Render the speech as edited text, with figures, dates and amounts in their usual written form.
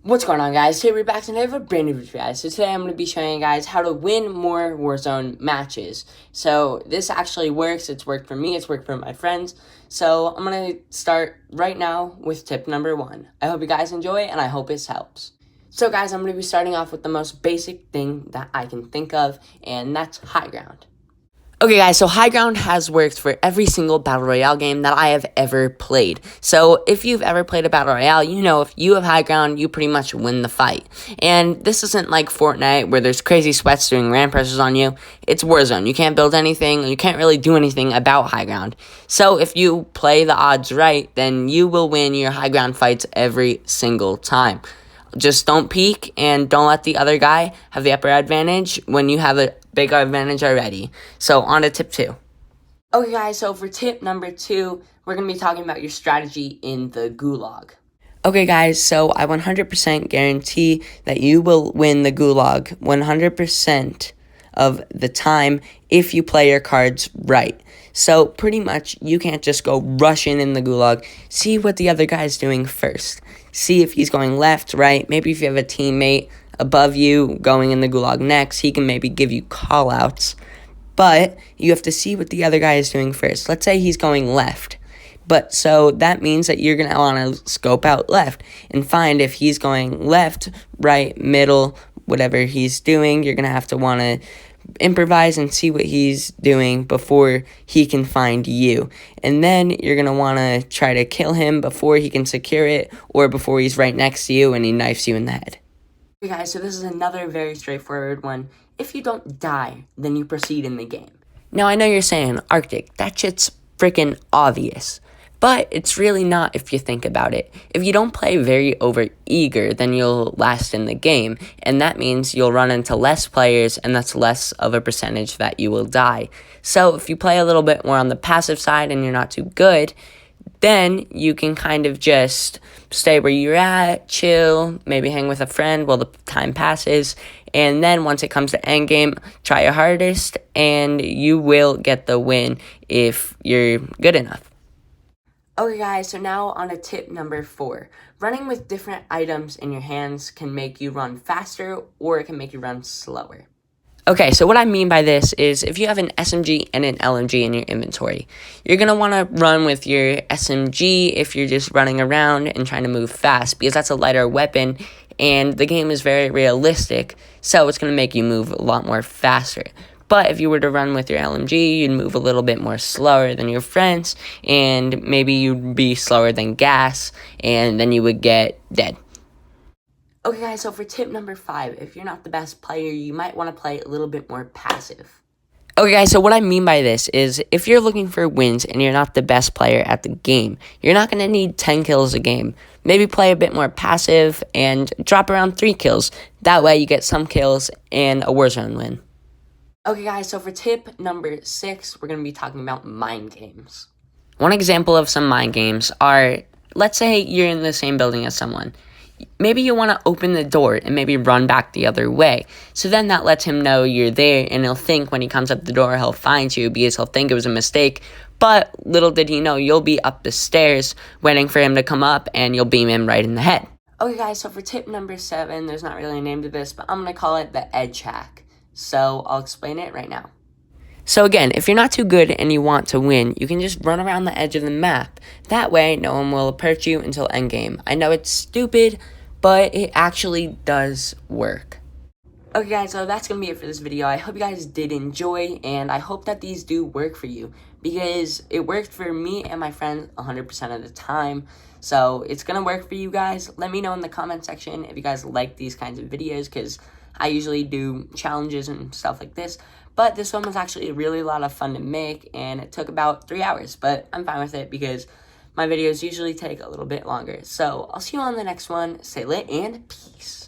What's going on, guys? Today we're back and I have a brand new video for you guys. So today I'm going to be showing you guys how to win more Warzone matches. So this actually works. It's worked for me. It's worked for my friends. So I'm going to start right now with tip number 1. I hope you guys enjoy and I hope this helps. So guys, I'm going to be starting off with the most basic thing that I can think of, and that's high ground. Okay guys, so high ground has worked for every single Battle Royale game that I have ever played. So if you've ever played a Battle Royale, you know if you have high ground, you pretty much win the fight. And this isn't like Fortnite where there's crazy sweats doing ram presses on you. It's Warzone. You can't build anything, you can't really do anything about high ground. So if you play the odds right, then you will win your high ground fights every single time. Just don't peek and don't let the other guy have the upper advantage when you have a big advantage already. So on to tip 2. Okay guys, so for tip number 2, we're going to be talking about your strategy in the gulag. Okay guys, so I 100% guarantee that you will win the gulag 100% of the time if you play your cards right. So pretty much you can't just go rushing in the gulag. See what the other guy's doing first. See if he's going left, right. Maybe if you have a teammate above you going in the gulag next, he can maybe give you call outs. But you have to see what the other guy is doing first. Let's say he's going left. But so that means that you're going to want to scope out left and find if he's going left, right, middle, whatever he's doing. You're going to have to want to improvise and see what he's doing before he can find you. And then you're going to want to try to kill him before he can secure it or before he's right next to you and he knifes you in the head. Okay guys, so this is another very straightforward one. If you don't die, then you proceed in the game. Now I know you're saying, Arctic, that shit's freaking obvious. But it's really not if you think about it. If you don't play very over-eager, then you'll last in the game. And that means you'll run into less players, and that's less of a percentage that you will die. So if you play a little bit more on the passive side and you're not too good, then you can kind of just stay where you're at, chill, maybe hang with a friend while the time passes. And then once it comes to endgame, try your hardest, and you will get the win if you're good enough. Okay guys, so now on to tip number 4. Running with different items in your hands can make you run faster or it can make you run slower. Okay, so what I mean by this is if you have an SMG and an LMG in your inventory, you're going to want to run with your SMG if you're just running around and trying to move fast because that's a lighter weapon and the game is very realistic, so it's going to make you move a lot more faster. But if you were to run with your LMG, you'd move a little bit more slower than your friends, and maybe you'd be slower than gas, and then you would get dead. Okay guys, so for tip number 5, if you're not the best player, you might want to play a little bit more passive. Okay guys, so what I mean by this is if you're looking for wins and you're not the best player at the game, you're not going to need 10 kills a game. Maybe play a bit more passive and drop around 3 kills. That way you get some kills and a Warzone win. Okay guys, so for tip number 6, we're going to be talking about mind games. One example of some mind games are, let's say you're in the same building as someone. Maybe you want to open the door and maybe run back the other way. So then that lets him know you're there and he'll think when he comes up the door he'll find you because he'll think it was a mistake. But little did he know you'll be up the stairs waiting for him to come up and you'll beam him right in the head. Okay guys, so for tip number 7, there's not really a name to this, but I'm going to call it the edge hack. So I'll explain it right now. So again, if you're not too good and you want to win, you can just run around the edge of the map. That way, no one will approach you until endgame. I know it's stupid, but it actually does work. Okay guys, so that's going to be it for this video. I hope you guys did enjoy, and I hope that these do work for you. Because it worked for me and my friends 100% of the time. So it's going to work for you guys. Let me know in the comment section if you guys like these kinds of videos, because I usually do challenges and stuff like this, but this one was actually really a lot of fun to make, and it took about 3 hours, but I'm fine with it because my videos usually take a little bit longer. So I'll see you on the next one. Stay lit and peace.